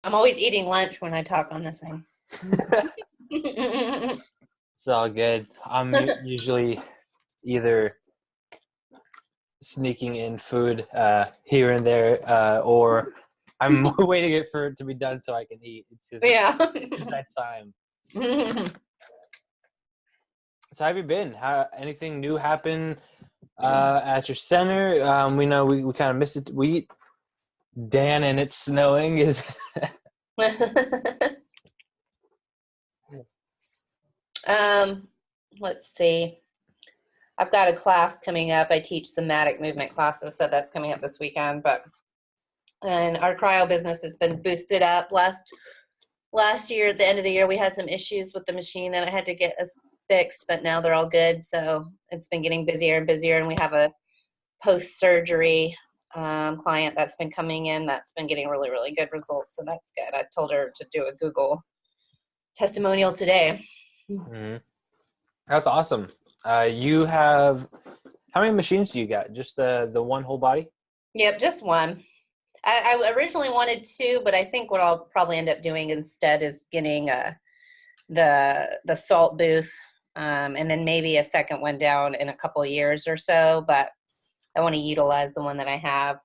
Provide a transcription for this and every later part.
I'm always eating lunch when I talk on this thing. It's all good. I'm usually either sneaking in food here and there, or I'm waiting for it to be done so I can eat. It's just, just that time. So how have you been? Anything new happen at your center? We know we kind of missed it. Dan, and it's snowing is. Let's see. I've got a class coming up. I teach somatic movement classes, so that's coming up this weekend. And our cryo business has been boosted up. Last year, at the end of the year, we had some issues with the machine that I had to get us fixed, but now they're all good. So it's been getting busier and busier, and we have a post-surgery client that's been coming in that's been getting really, really good results. So that's good. I told her to do a Google testimonial today. Mm-hmm. That's awesome. You have, how many machines do you got? Just the one whole body? Yep, just one. I originally wanted two, but I think what I'll probably end up doing instead is getting the salt booth, and then maybe a second one down in a couple of years or so. But I want to utilize the one that I have.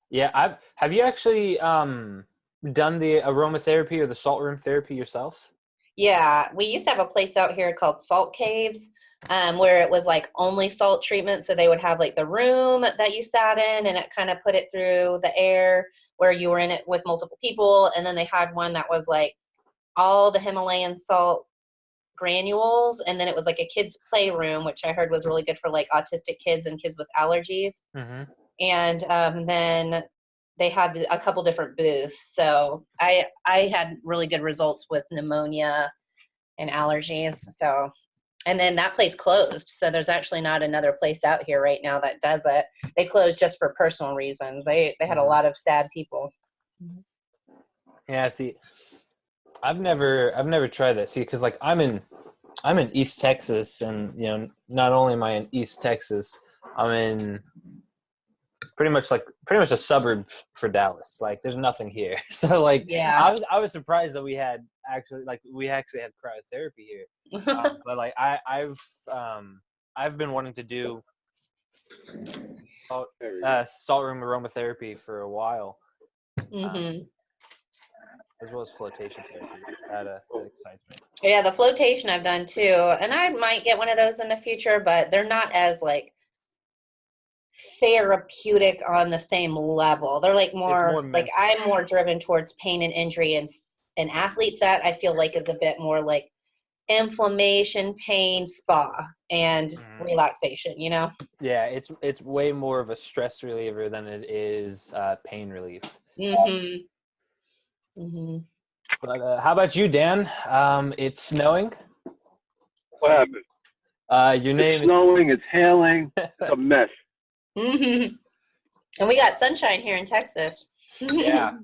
Yeah, have you actually done the aromatherapy or the salt room therapy yourself? Yeah, we used to have a place out here called Salt Caves, where it was like only salt treatment. So they would have like the room that you sat in, and it kind of put it through the air where you were in it with multiple people. And then they had one that was like all the Himalayan salt granules, and then it was like a kids playroom, which I heard was really good for like autistic kids and kids with allergies. Mm-hmm. And then they had a couple different booths. So I had really good results with pneumonia and allergies. So, and then that place closed. So there's actually not another place out here right now that does it. They closed just for personal reasons. They had a lot of sad people. Yeah, see, I've never tried that. See, because like I'm in East Texas, and you know, not only am I in East Texas, I'm in pretty much a suburb for Dallas. Like there's nothing here. So like, yeah, I was surprised that we actually had cryotherapy here. But like I've been wanting to do salt room aromatherapy for a while. Mm-hmm. As well as flotation therapy. That excites me. Yeah, the flotation I've done too. And I might get one of those in the future, but they're not as like therapeutic on the same level. They're like more like I'm more driven towards pain and injury and athletes that I feel like is a bit more like inflammation, pain, spa, and relaxation, you know? Yeah, it's way more of a stress reliever than it is pain relief. Mm-hmm. Mm-hmm. But how about you, Dan? It's snowing. What happened? Your name is snowing. It's hailing. It's a mess. Mm-hmm. And we got sunshine here in Texas. Yeah,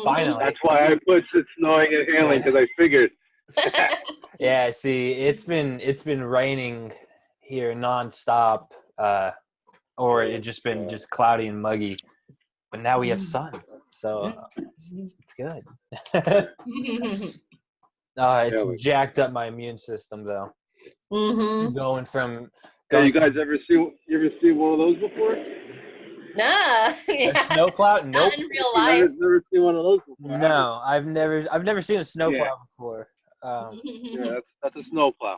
finally. That's why I put it's snowing and hailing, because I figured. Yeah, see, it's been raining here nonstop, or it's just been cloudy and muggy. But now we have sun, so it's good. It's jacked up my immune system though. Mm-hmm. Going from. You guys ever see one of those before? Nah. A snowplow? Nope. Not in real life. I've never seen one of those before. No, I've never seen a snowplow before. Yeah, that's a snowplow.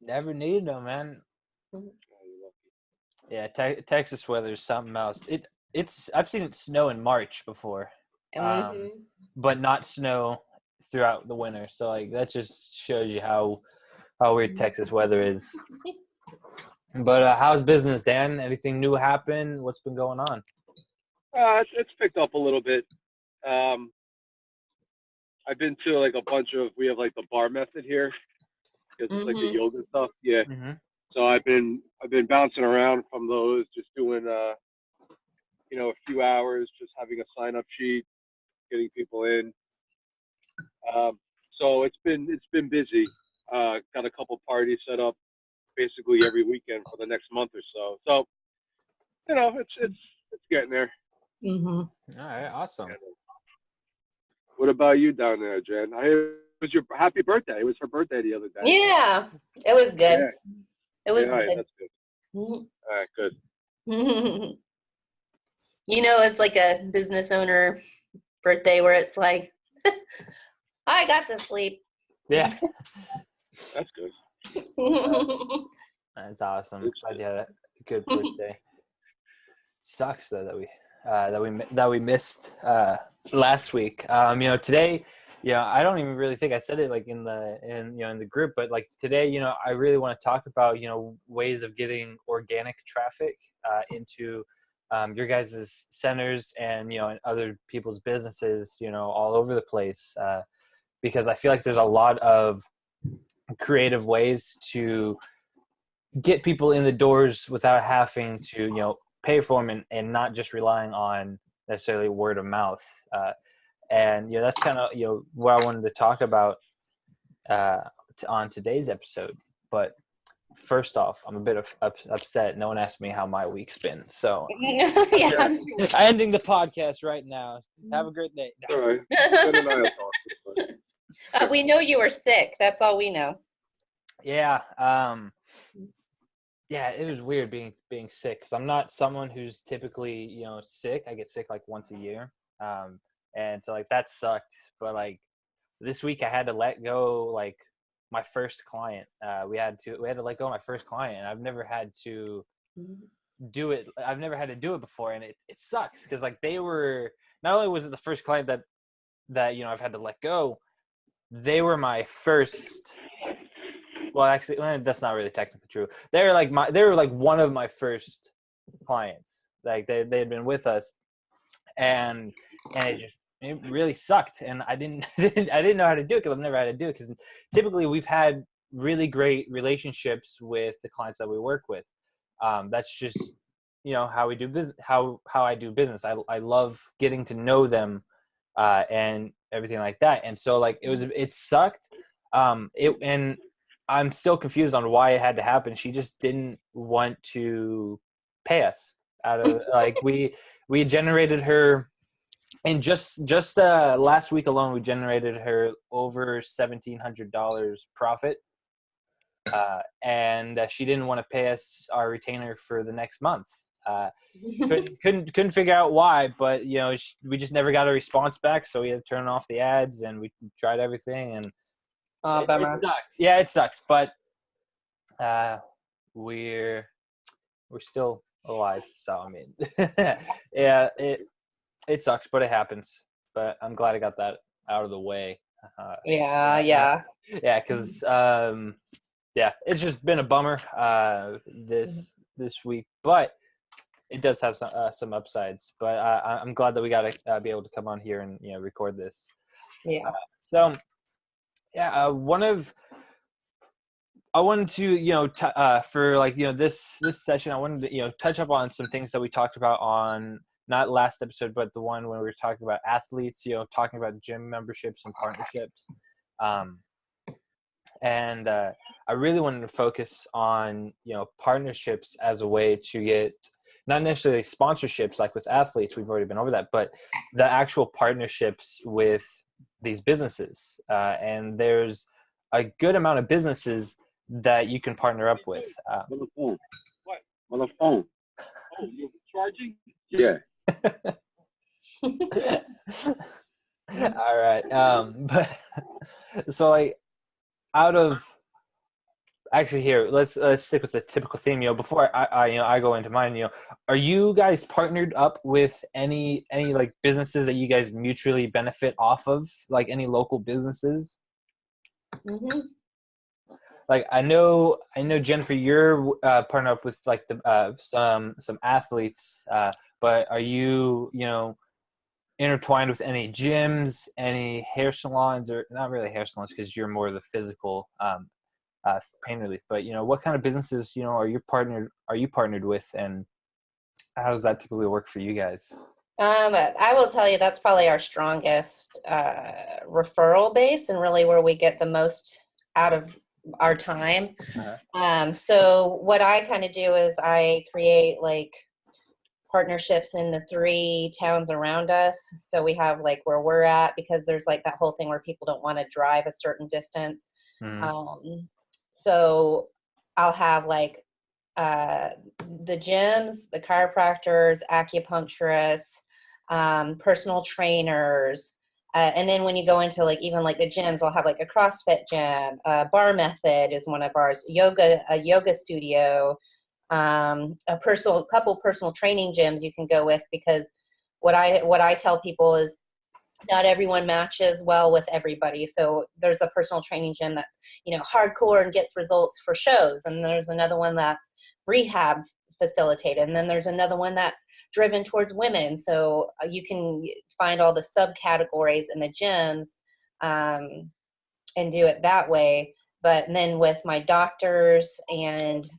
Never needed them, man. Yeah, Texas weather is something else. I've seen it snow in March before, but not snow throughout the winter. So like that just shows you how weird Texas weather is. But how's business, Dan? Anything new happen? What's been going on? It's picked up a little bit. I've been to like a bunch of, we have like the bar method here. It's like the yoga stuff. Yeah. Mm-hmm. So I've been bouncing around from those, just doing a few hours, just having a sign up sheet, getting people in. So it's been busy. Got a couple parties set up basically every weekend for the next month or so. So, it's getting there. All right, awesome. What about you down there, Jen? It was your happy birthday. It was her birthday the other day. Yeah, it was good. Yeah. It was Right, good. that's good. All right, good. You know, it's like a business owner birthday where it's like, I got to sleep. Yeah. That's good. That's awesome. Glad you had a good birthday. Sucks though that we missed last week. You know, today, I don't even really think I said it like in the group, but like today, I really want to talk about, ways of getting organic traffic into your guys' centers and, and other people's businesses, all over the place. Because I feel like there's a lot of creative ways to get people in the doors without having to, pay for them and not just relying on necessarily word of mouth. And, that's kind of, what I wanted to talk about on today's episode. But first off, I'm a bit upset. No one asked me how my week's been. So I'm ending the podcast right now. Have a great day. All right. We know you were sick. That's all we know. Yeah. Yeah, it was weird being sick because I'm not someone who's typically, sick. I get sick like once a year. And so like that sucked. But like this week I had to let go like my first client. We had to let go of my first client, and I've never had to do it. I've never had to do it before, and it sucks because like they were, not only was it the first client that I've had to let go, they were my first. Well, actually, that's not really technically true. They were like one of my first clients. Like they had been with us, and it really sucked. And I didn't know how to do it because I've never had to do it. Because typically we've had really great relationships with the clients that we work with. That's just how we do business. How I do business. I love getting to know them, and everything like that. And so like it sucked. And I'm still confused on why it had to happen. She just didn't want to pay us out of like we generated her, and just last week alone we generated her over $1,700 profit, and she didn't want to pay us our retainer for the next month. Couldn't figure out why, but we just never got a response back, so we had to turn off the ads, and we tried everything, and it sucks. Yeah, it sucks, but we're still alive. So I mean, yeah, it sucks, but it happens. But I'm glad I got that out of the way. Yeah, because it's just been a bummer this week, but it does have some upsides. But I'm glad that we got to be able to come on here and record this. Yeah. I wanted to, for like, this session, I wanted to, touch up on some things that we talked about on not last episode, but the one when we were talking about athletes, talking about gym memberships and partnerships. And I really wanted to focus on, partnerships as a way to get not necessarily sponsorships like with athletes. We've already been over that, but the actual partnerships with these businesses. And there's a good amount of businesses that you can partner up with. On the phone. What? On the phone. Oh, you're charging? Yeah. All right. But so like actually here, let's stick with the typical theme. Before I go into mine, are you guys partnered up with any like businesses that you guys mutually benefit off of, like any local businesses? Mm-hmm. Like I know Jennifer, you're partnered up with like the some athletes, but are you intertwined with any gyms, any hair salons, or not really hair salons because you're more of the physical pain relief, but what kind of businesses are you partnered with, and how does that typically work for you guys? I will tell you that's probably our strongest referral base, and really where we get the most out of our time. Uh-huh. So what I kind of do is I create like partnerships in the 3 towns around us. So we have like where we're at, because there's like that whole thing where people don't want to drive a certain distance. So I'll have like the gyms, the chiropractors, acupuncturists, personal trainers. And then when you go into like even like the gyms, we'll have like a CrossFit gym, Bar Method is one of ours, a yoga studio, couple personal training gyms you can go with, because what I tell people is not everyone matches well with everybody. So there's a personal training gym that's, hardcore and gets results for shows. And there's another one that's rehab facilitated. And then there's another one that's driven towards women. So you can find all the subcategories in the gyms, and do it that way. But then with my doctors and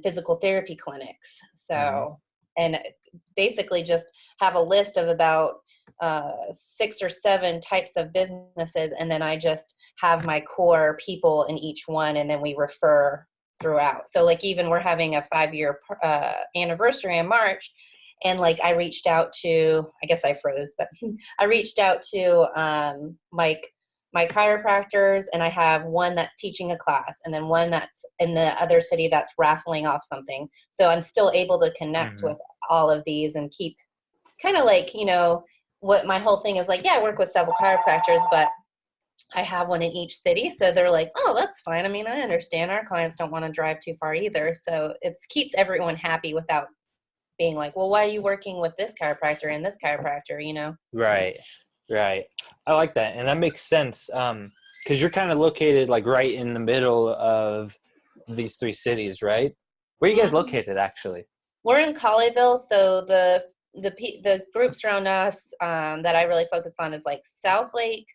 physical therapy clinics. So, and basically just have a list of about 6 or 7 types of businesses. And then I just have my core people in each one, and then we refer throughout. So like even we're having a 5-year anniversary in March. And like I reached out to, I guess I froze, but I reached out to my chiropractors, and I have one that's teaching a class, and then one that's in the other city that's raffling off something. So I'm still able to connect with all of these and keep kind of like, what my whole thing is like, I work with several chiropractors, but I have one in each city. So they're like, oh, that's fine. I mean, I understand our clients don't want to drive too far either. So it keeps everyone happy without being like, well, why are you working with this chiropractor and this chiropractor, Right. I like that. And that makes sense. Cause you're kind of located like right in the middle of these 3 cities, right? Where are you guys located actually? We're in Colleyville. So the groups around us, that I really focus on is like Southlake,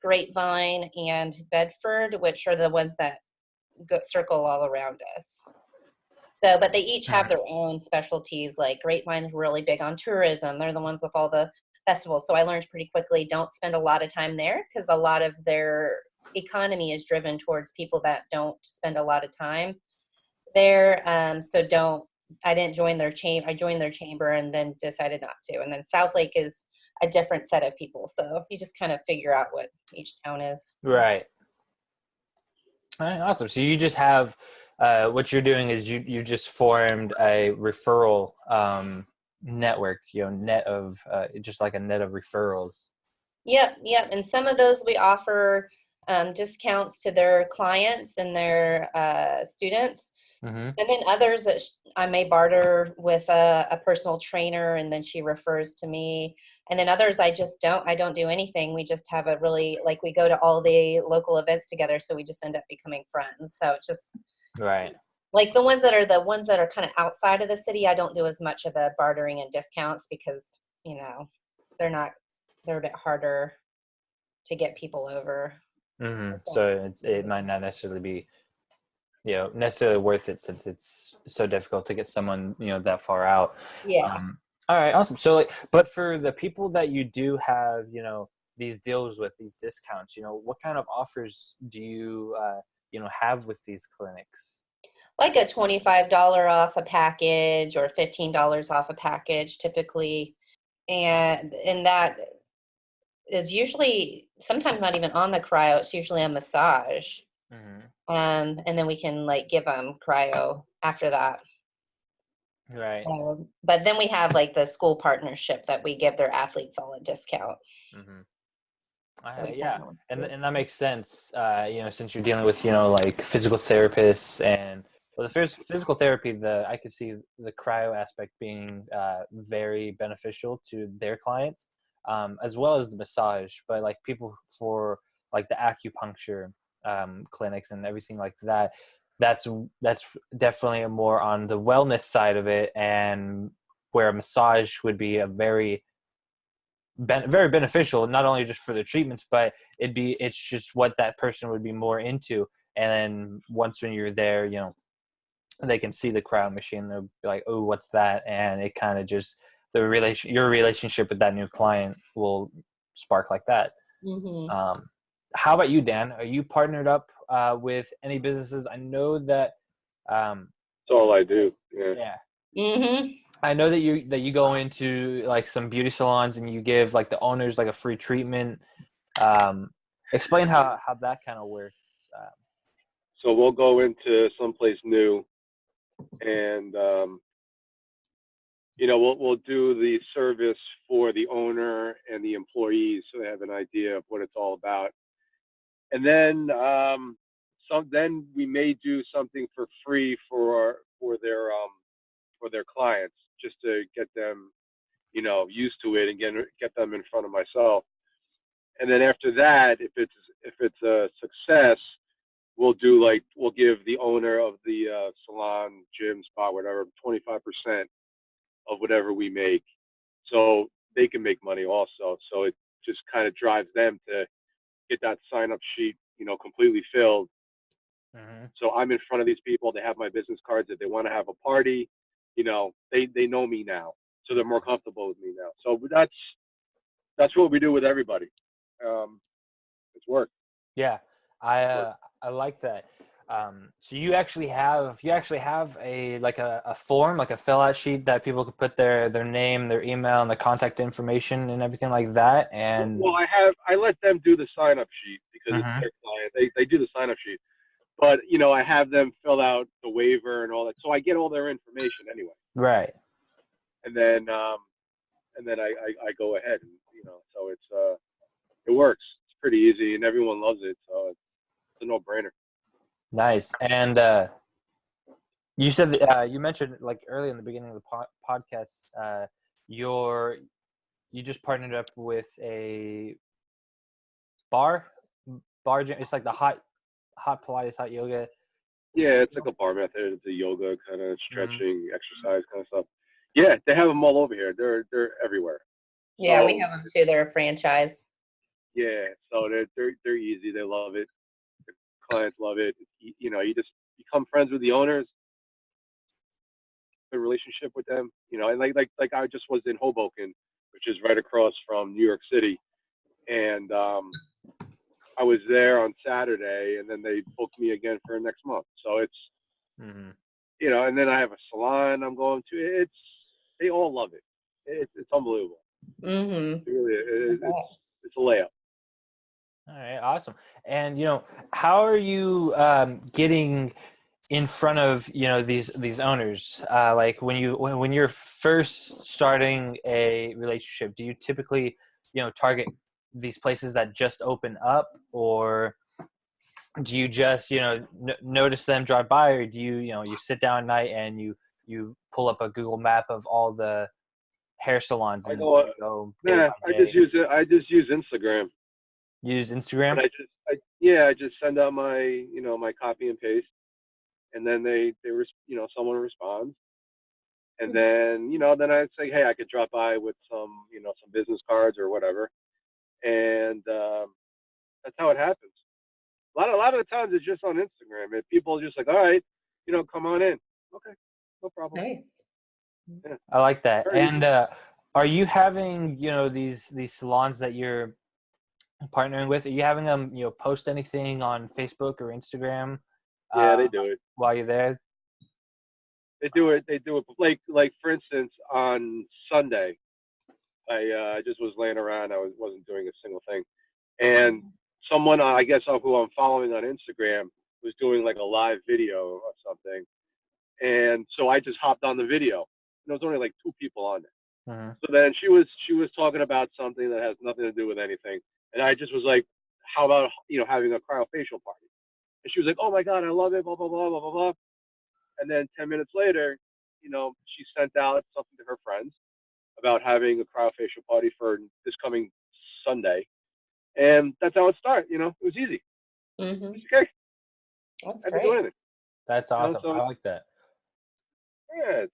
Grapevine, and Bedford, which are the ones that circle all around us. So, but they each have their own specialties. Like Grapevine's really big on tourism. They're the ones with all the festivals. So I learned pretty quickly, don't spend a lot of time there, because a lot of their economy is driven towards people that don't spend a lot of time there. I didn't join their chamber. I joined their chamber and then decided not to. And then Southlake is a different set of people. So you just kind of figure out what each town is. Right. All right, awesome. So you just have, what you're doing is you just formed a referral network, just like a net of referrals. Yep. And some of those we offer discounts to their clients and their students. And then others that I may barter with a personal trainer, and then she refers to me. And then others I don't do anything. We just have we go to all the local events together. So we just end up becoming friends. So it's just right. Like the ones that are kind of outside of the city, I don't do as much of the bartering and discounts, because, they're a bit harder to get people over. So it might not necessarily be, necessarily worth it, since it's so difficult to get someone, that far out. Yeah. All right, awesome. So but for the people that you do have, these deals with, these discounts, what kind of offers do you, have with these clinics? Like a $25 off a package or $15 off a package typically. And that is usually sometimes not even on the cryo. It's usually a massage. And then we can give them cryo after that. Right. But then we have the school partnership that we give their athletes all a discount. Yeah. And that makes sense. Since you're dealing with, physical therapists and the first physical therapy, I could see the cryo aspect being very beneficial to their clients, as well as the massage. But people for the acupuncture clinics and everything like that, that's definitely more on the wellness side of it, and where a massage would be a very beneficial, not only just for the treatments, but it's just what that person would be more into. And then once when you're there, they can see the cryo machine, they'll be like, oh, what's that? And it kind of just, your relationship with that new client will spark like that. How about you, Dan? Are you partnered up with any businesses? I know that all I do. Yeah. Yeah. Mm-hmm. I know that you go into like some beauty salons and you give like the owners like a free treatment. Explain how that kind of works. So we'll go into someplace new, and we'll do the service for the owner and the employees, so they have an idea of what it's all about. And then then we may do something for free for their clients, just to get them used to it and get them in front of myself. And then after that, if it's a success, we'll give the owner of the salon, gym, spa, whatever, 25% of whatever we make, so they can make money also. So it just kind of drives them to get that sign up sheet completely filled. Mm-hmm. So I'm in front of these people. They have my business cards. If they want to have a party, they know me now, so they're more comfortable with me now. So that's what we do with everybody. It's work. Yeah, I like that. So you actually have a form, like a fill out sheet that people could put their name, their email, and the contact information and everything like that. And well, I let them do the sign up sheet because it's their client. They do the sign up sheet, but I have them fill out the waiver and all that, so I get all their information anyway. Right. And then I go ahead and so it works. It's pretty easy and everyone loves it, so it's a no brainer. Nice. And you said you mentioned like early in the beginning of the podcast, you just partnered up with a bar gym. It's like the hot Pilates, hot yoga. Yeah, it's like a bar method. It's a yoga kind of stretching, exercise kind of stuff. Yeah, they have them all over here. They're everywhere. Yeah, so, we have them too. They're a franchise. Yeah, so they're easy. They love it. The clients love it. You just become friends with the owners. The relationship with them, and like I just was in Hoboken, which is right across from New York City, and I was there on Saturday, and then they booked me again for next month. So it's, and then I have a salon I'm going to. They all love it. It's unbelievable. Mm-hmm. It really, it's a layup. All right, awesome. And how are you getting in front of these owners? Like when you're first starting a relationship, do you typically target these places that just open up, or do you just notice them drive by, or do you sit down at night and you pull up a Google map of all the hair salons and go day by day? I just use Instagram. Use Instagram? But I just send out my my copy and paste, and then someone responds, and then then I'd say, hey, I could drop by with some some business cards or whatever, and that's how it happens. A lot of the times it's just on Instagram, and people are just like, all right, come on in. Okay, no problem. Nice. Yeah. I like that. And are you having these salons that you're partnering with? Are you having them post anything on Facebook or Instagram? Yeah, they do it while you're there. They do it. Like for instance, on Sunday, I just was laying around. I wasn't doing a single thing, and someone I guess who I'm following on Instagram was doing like a live video or something, and so I just hopped on the video. There was only like 2 people on it. So then she was talking about something that has nothing to do with anything, and I just was like, how about having a cryofacial party? And she was like, oh my god, I love it, blah blah blah blah blah blah. And then 10 minutes later, she sent out something to her friends about having a cryofacial party for this coming Sunday, and that's how it started. It was easy. Mm-hmm. Okay. That's I great. didn't do anything. That's awesome. I like that. Yeah,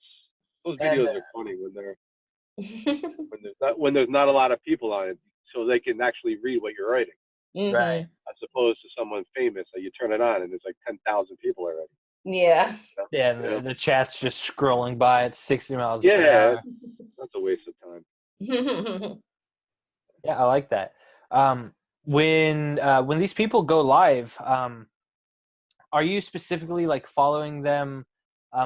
those videos are funny when there's not a lot of people on it, so they can actually read what you're writing. Mm-hmm. Right. As opposed to someone famous that you turn it on and there's like 10,000 people already. Yeah. Yeah, and the chat's just scrolling by at 60 miles per hour. That's a waste of time. Yeah, I like that. When these people go live, are you specifically like following them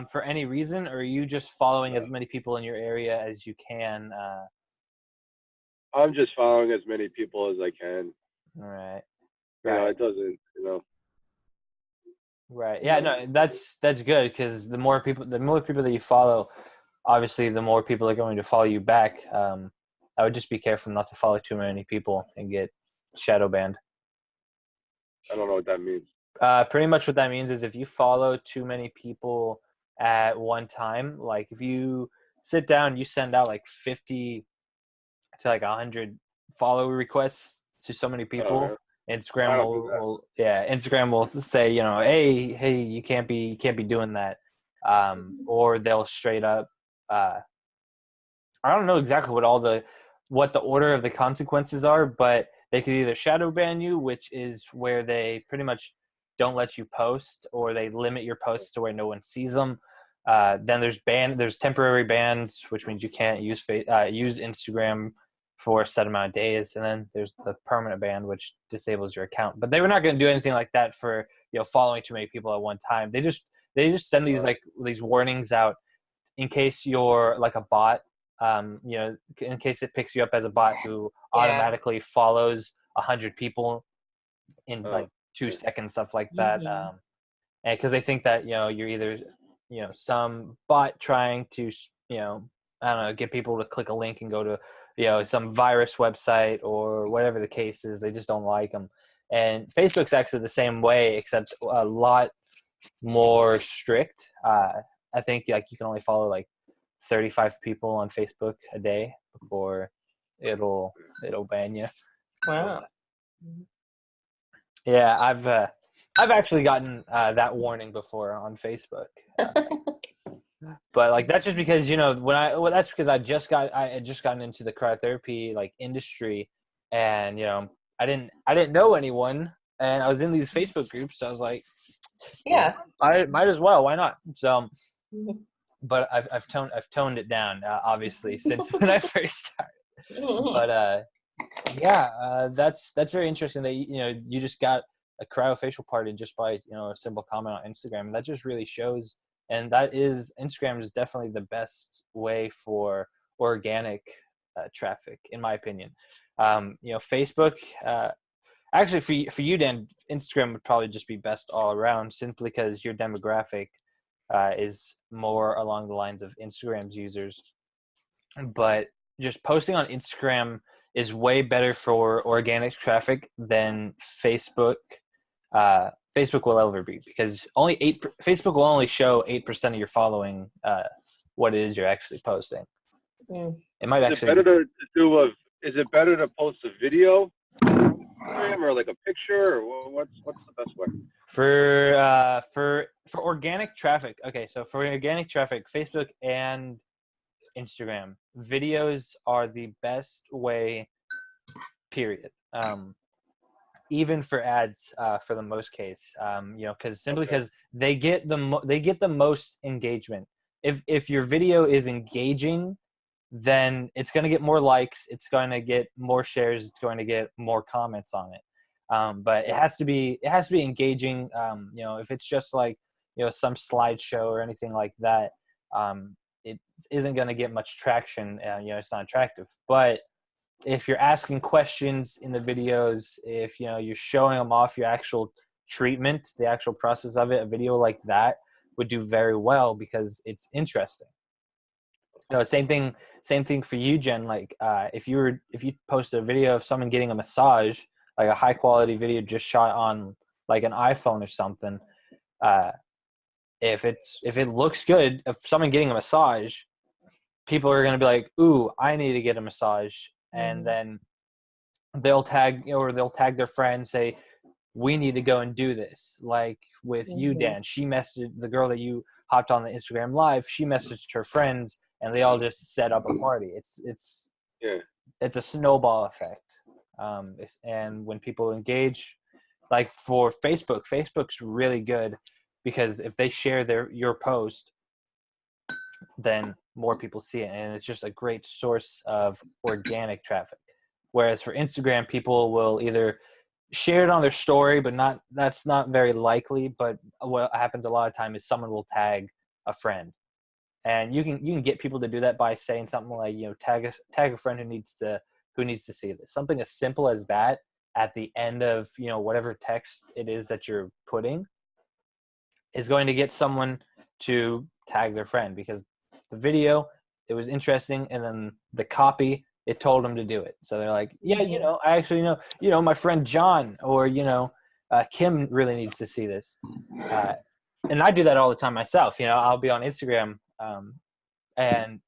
for any reason, or are you just following as many people in your area as you can? I'm just following as many people as I can. All right. It doesn't, Right. Yeah. No, that's good, because the more people that you follow, obviously, the more people are going to follow you back. I would just be careful not to follow too many people and get shadow banned. I don't know what that means. Pretty much what that means is if you follow too many people at one time, like if you sit down, you send out like 50 to like 100 follow requests to so many people. Instagram Instagram will say, hey, you can't be doing that. Or they'll straight up, I don't know exactly what the order of the consequences are, but they could either shadow ban you, which is where they pretty much don't let you post, or they limit your posts to where no one sees them. Then there's temporary bans, which means you can't use Instagram for a set amount of days, and then there's the permanent ban, which disables your account. But they were not going to do anything like that for following too many people at one time. They just send these warnings out in case you're like a bot. In case it picks you up as a bot who automatically follows 100 people in like 2 seconds, stuff like that. And because they think that you're either some bot trying to I don't know, get people to click a link and go to some virus website or whatever the case is. They just don't like them. And Facebook's actually the same way, except a lot more strict. I think like you can only follow like 35 people on Facebook a day before it'll ban you. Wow. Yeah, I've actually gotten that warning before on Facebook. But like that's just because that's because I had just gotten into the cryotherapy like industry, and I didn't know anyone, and I was in these Facebook groups, so I was like, yeah, I might as well, why not? So but I've toned it down obviously since when I first started. But that's very interesting that you just got a cryofacial party just by a simple comment on Instagram. That just really shows. And Instagram is definitely the best way for organic traffic, in my opinion. Facebook, actually for you, Dan, Instagram would probably just be best all around, simply because your demographic is more along the lines of Instagram's users. But just posting on Instagram is way better for organic traffic than Facebook. Facebook will ever be, because Facebook will only show 8% of your following what it is you're actually posting. It might actually. Is it better to post a video or like a picture, or what's the best way? For organic traffic, okay. So for organic traffic, Facebook and Instagram, videos are the best way. Period. Even for ads, for the most case, because they get the most engagement. If your video is engaging, then it's going to get more likes, it's going to get more shares, it's going to get more comments on it. But it has to be engaging. If it's just like some slideshow or anything like that, it isn't going to get much traction. It's not attractive. But if you're asking questions in the videos, if you're showing them off your actual treatment, the actual process of it, a video like that would do very well because it's interesting. Same thing for you, Jen. Like if you posted a video of someone getting a massage, like a high quality video just shot on like an iPhone or something, if it looks good, if someone getting a massage, people are going to be like, ooh, I need to get a massage. And then they'll tag their friend, say, we need to go and do this. Like with you, Dan, she messaged the girl that you hopped on the Instagram live. She messaged her friends, and they all just set up a party. It's a snowball effect. And when people engage, like for Facebook's really good, because if they share your post, then more people see it, and it's just a great source of organic traffic. Whereas for Instagram, people will either share it on their story, but that's not very likely. But what happens a lot of time is someone will tag a friend. And you can get people to do that by saying something like, tag a friend who needs to see this. Something as simple as that at the end of, whatever text it is that you're putting is going to get someone to tag their friend, because the video, it was interesting, and then the copy, it told them to do it. So they're like, yeah, I actually know, my friend John or, Kim really needs to see this. And I do that all the time myself. I'll be on Instagram and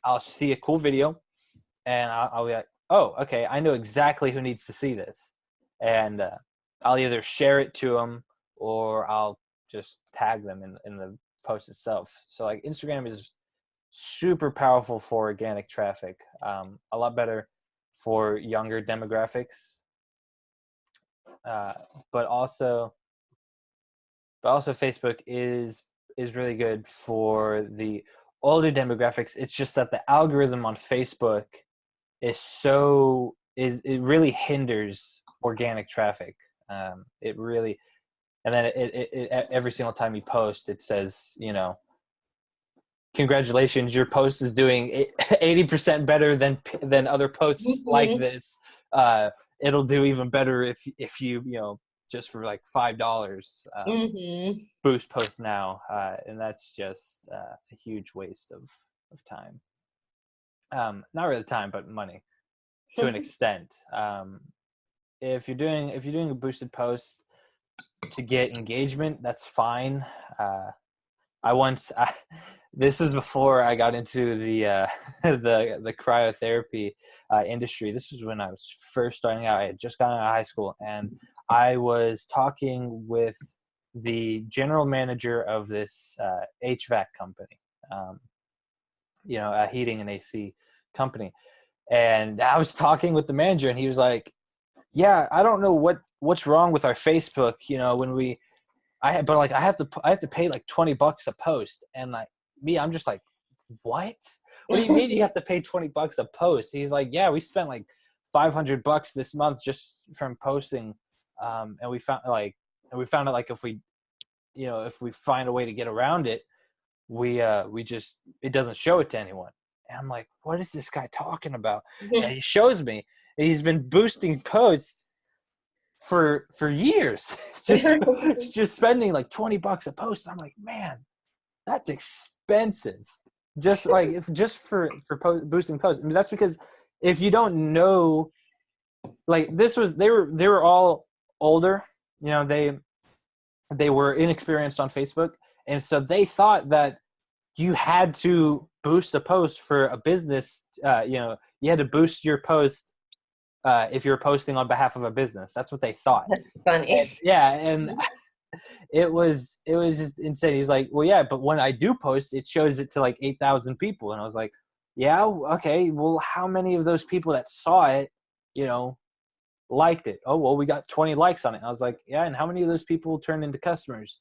I'll see a cool video and I'll be like, oh, okay, I know exactly who needs to see this. And I'll either share it to them or I'll just tag them in the post itself. So like Instagram is super powerful for organic traffic, a lot better for younger demographics, but also Facebook is really good for the older demographics. It's just that the algorithm on Facebook it really hinders organic traffic. It really, and then it every single time you post, it says, congratulations, your post is doing 80% better than other posts like this. It'll do even better if you just for like $5 boost post now, and that's just a huge waste of time. Not really time, but money to an extent. If you're doing a boosted post to get engagement, that's fine. This was before I got into the cryotherapy industry. This was when I was first starting out. I had just gotten out of high school, and I was talking with the general manager of this HVAC company, a heating and AC company. And I was talking with the manager, and he was like, "Yeah, I don't know what's wrong with our Facebook. When I have to pay like $20 a post." And like me, I'm just like, what do you mean you have to pay $20 a post? He's like, yeah, we spent like $500 this month just from posting. And we found out like if we find a way to get around it, it doesn't show it to anyone. And I'm like, what is this guy talking about? And he shows me, and he's been boosting posts for years, just spending like $20 a post. I'm like, man, that's expensive. Just for boosting posts. I mean, that's because if you don't know, like they were all older, they were inexperienced on Facebook, and so they thought that you had to boost a post for a business. You had to boost your post if you're posting on behalf of a business. That's what they thought. That's funny. And it was just insane. He was like, well, yeah, but when I do post, it shows it to like 8,000 people. And I was like, yeah, okay, well, how many of those people that saw it, liked it? Oh, well, we got 20 likes on it. And I was like, yeah, and how many of those people turned into customers?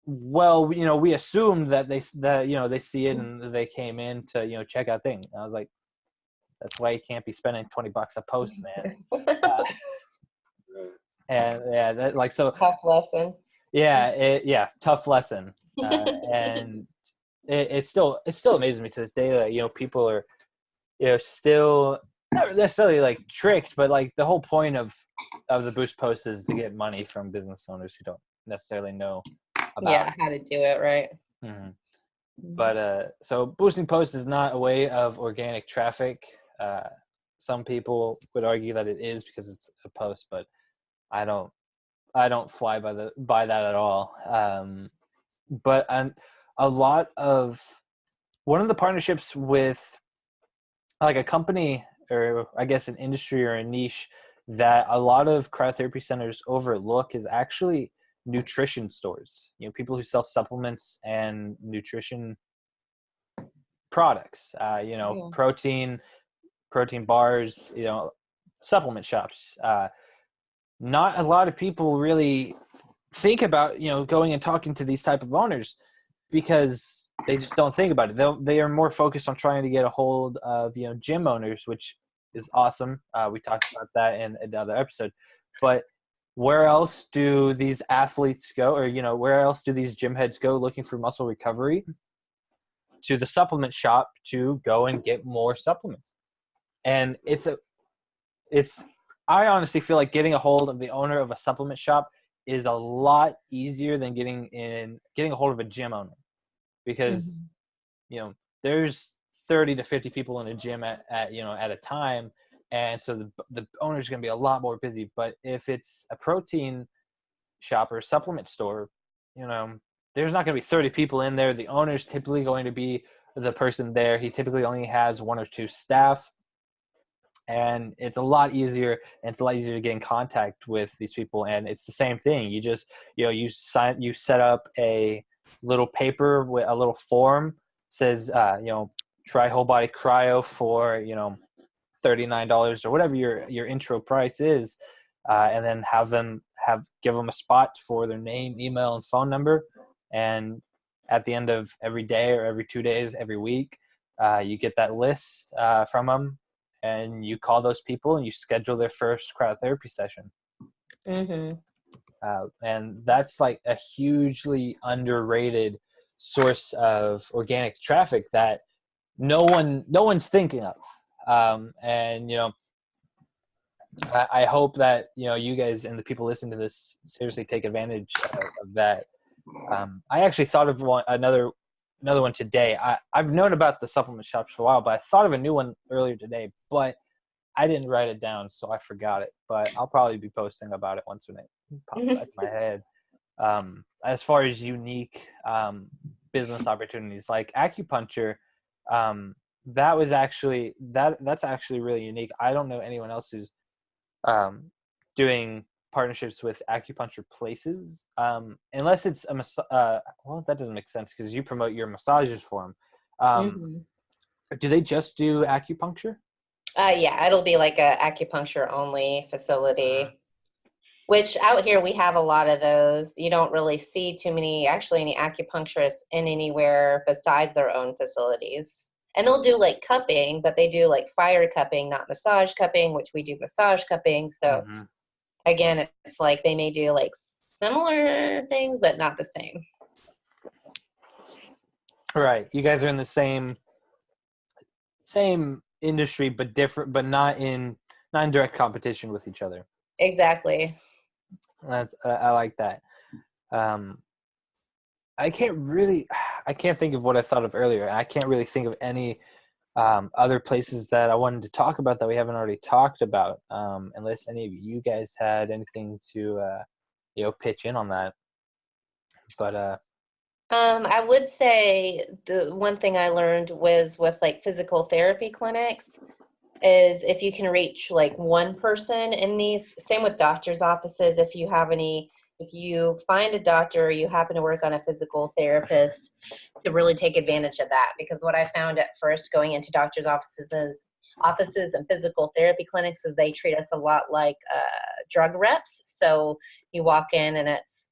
Well, we assumed that they see it and they came in to, check out things. And I was like, that's why you can't be spending $20 a post, man. And yeah, that, like, so tough lesson. Yeah, tough lesson. And it still amazes me to this day that people are still not necessarily like tricked, but like the whole point of the boost post is to get money from business owners who don't necessarily know about how to do it right. Mm-hmm. But so boosting posts is not a way of organic traffic. Some people would argue that it is because it's a post, but I don't fly by that at all. But a lot of one of the partnerships with like a company, or I guess an industry or a niche that a lot of cryotherapy centers overlook is actually nutrition stores. People who sell supplements and nutrition products, protein bars, supplement shops. Not a lot of people really think about, going and talking to these type of owners because they just don't think about it. They are more focused on trying to get a hold of, gym owners, which is awesome. We talked about that in another episode, but where else do these athletes go, or, you know, where else do these gym heads go looking for muscle recovery? To the supplement shop to go and get more supplements. And I honestly feel like getting a hold of the owner of a supplement shop is a lot easier than getting a hold of a gym owner, because you know, there's 30 to 50 people in a gym at a time, and so the owner's going to be a lot more busy. But if it's a protein shop or a supplement store, you know, there's not going to be 30 people in there. The owner's typically going to be the person there. He typically only has 1 or 2 staff. And it's a lot easier, and it's a lot easier to get in contact with these people. And it's the same thing. You just, you know, you set up a little paper with a little form, says, you know, try whole body cryo for, you know, $39 or whatever your intro price is. And then give them a spot for their name, email, and phone number. And at the end of every day or every 2 days, every week, you get that list from them. And you call those people and you schedule their first cryotherapy session. And that's like a hugely underrated source of organic traffic that no one's thinking of. And, you know, I hope that, you know, you guys and the people listening to this seriously take advantage of that. I actually thought of another one today. I've known about the supplement shops for a while, but I thought of a new one earlier today, but I didn't write it down, so I forgot it. But I'll probably be posting about it once when it pops back in my head. As far as unique business opportunities like acupuncture, that's actually really unique. I don't know anyone else who's doing partnerships with acupuncture places, unless it's well, that doesn't make sense because you promote your massages for them. Do they just do acupuncture? Yeah, it'll be like a acupuncture only facility, which out here we have a lot of those. You don't really see too many, actually, any acupuncturists in anywhere besides their own facilities. And they'll do like cupping, but they do like fire cupping, not massage cupping, which we do massage cupping. So again, it's like they may do like similar things, but not the same. Right. You guys are in the same industry, but different, but not in direct competition with each other. Exactly. I like that. I can't think of what I thought of earlier. I can't really think of any other places that I wanted to talk about that we haven't already talked about, unless any of you guys had anything to pitch in on that. But I would say the one thing I learned was with like physical therapy clinics is if you can reach like one person in these, same with doctor's offices, if you find a doctor or you happen to work on a physical therapist, to really take advantage of that. Because what I found at first going into doctor's offices and physical therapy clinics is they treat us a lot like drug reps. So you walk in and it's,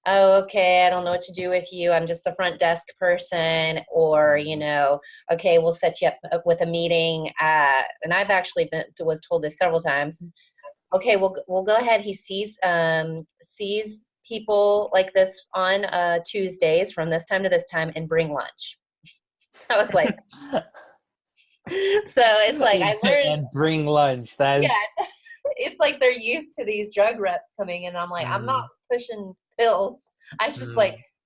oh, okay, I don't know what to do with you. I'm just the front desk person. Or, okay, we'll set you up with a meeting. And I've actually was told this several times. Okay, we'll go ahead. He sees people like this on Tuesdays from this time to this time and bring lunch. So it's like, I learned. And bring lunch. Yeah. It's like they're used to these drug reps coming in. I'm like, I'm not pushing pills. I just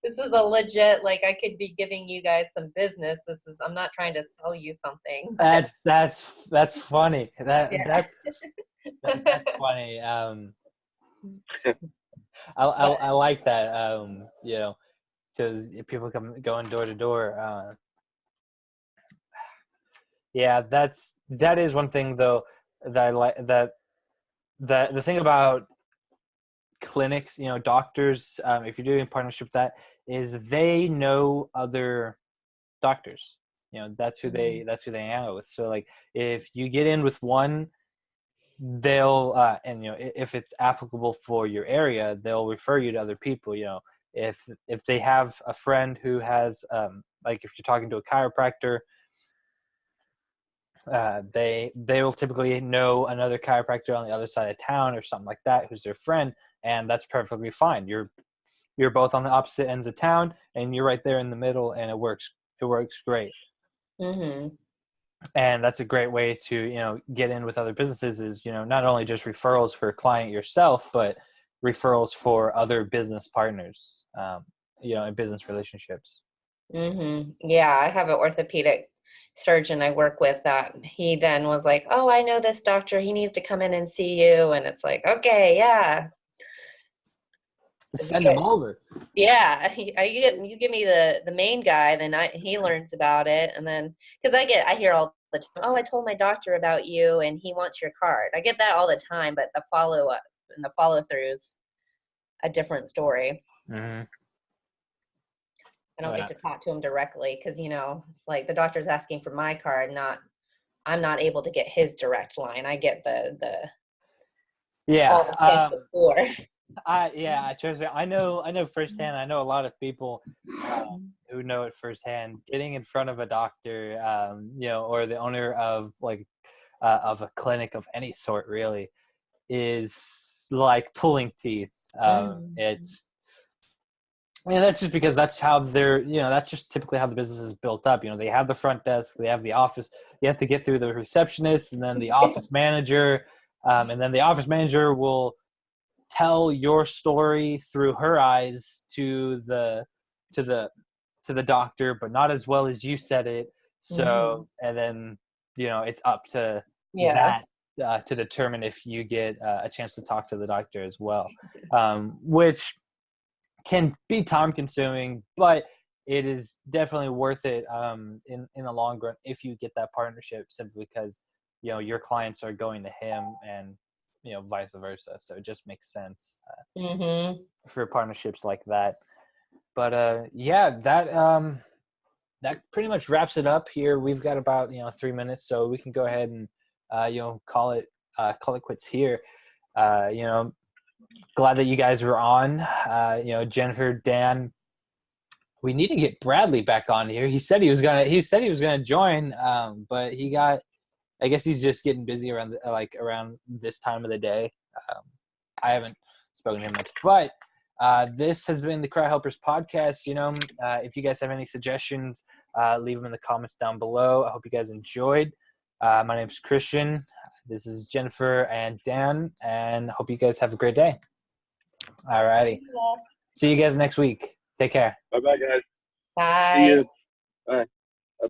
this is a legit, like I could be giving you guys some business. I'm not trying to sell you something. That's funny. That's funny. I like that. Because people going door to door. Yeah, that is one thing though that I like, that the thing about clinics, doctors, if you're doing a partnership with that, is they know other doctors. That's who they hang out with. So like if you get in with one, they'll and if it's applicable for your area, they'll refer you to other people. If they have a friend who has like if you're talking to a chiropractor, they will typically know another chiropractor on the other side of town or something like that who's their friend, and that's perfectly fine. You're both on the opposite ends of town, and you're right there in the middle, and it works great. Mm-hmm. And that's a great way to, get in with other businesses is, not only just referrals for a client yourself, but referrals for other business partners, in business relationships. Mm-hmm. Yeah, I have an orthopedic surgeon I work with that he then was like, oh, I know this doctor. He needs to come in and see you. And it's like, okay, yeah. Send him over. Yeah, you give me the main guy, then he learns about it, and then because I hear all the time, oh, I told my doctor about you, and he wants your card. I get that all the time, but the follow up and the follow through is a different story. Mm-hmm. I don't get to talk to him directly because it's like the doctor's asking for my card, I'm not able to get his direct line. I get the before. Trust me, I know firsthand. I know a lot of people who know it firsthand. Getting in front of a doctor, or the owner of of a clinic of any sort, really, is like pulling teeth. It's that's just because that's how that's just typically how the business is built up. They have the front desk, they have the office. You have to get through the receptionist and then the office manager, and then the office manager will tell your story through her eyes to the doctor, but not as well as you said it. So, and then it's up to that to determine if you get a chance to talk to the doctor as well, which can be time consuming, but it is definitely worth it in the long run if you get that partnership, simply because your clients are going to him and vice versa. So it just makes sense for partnerships like that. But that pretty much wraps it up here. We've got about 3 minutes, so we can go ahead and call it quits here. Glad that you guys were on. Jennifer, Dan. We need to get Bradley back on here. He said he was gonna join, but he got. I guess he's just getting busy around this time of the day. I haven't spoken to him much, but this has been the CryoHelpers Podcast. If you guys have any suggestions, leave them in the comments down below. I hope you guys enjoyed. My name's Kristian. This is Jennifer and Dan, and hope you guys have a great day. All righty. See you guys next week. Take care. Bye-bye, guys. Bye. See you. Bye.